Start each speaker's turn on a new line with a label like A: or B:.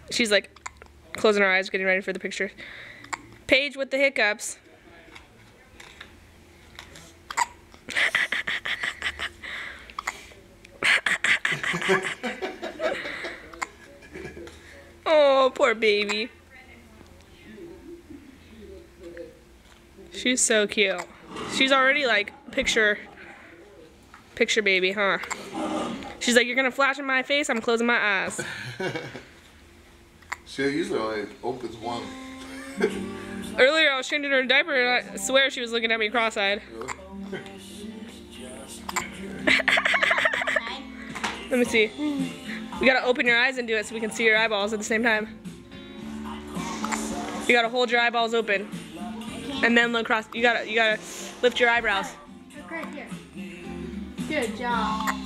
A: She's like closing her eyes, getting ready for the picture. Paige with the hiccups. Oh, poor baby. She's so cute. She's already like picture baby, huh? She's like, you're gonna flash in my face, I'm closing my eyes.
B: She usually only opens one.
A: Earlier I was changing her diaper and I swear she was looking at me cross-eyed.
B: Really?
A: Let me see. You gotta open your eyes and do it so we can see your eyeballs at the same time. You gotta hold your eyeballs open. And then look across. You gotta lift your eyebrows.
C: Look right here. Good job.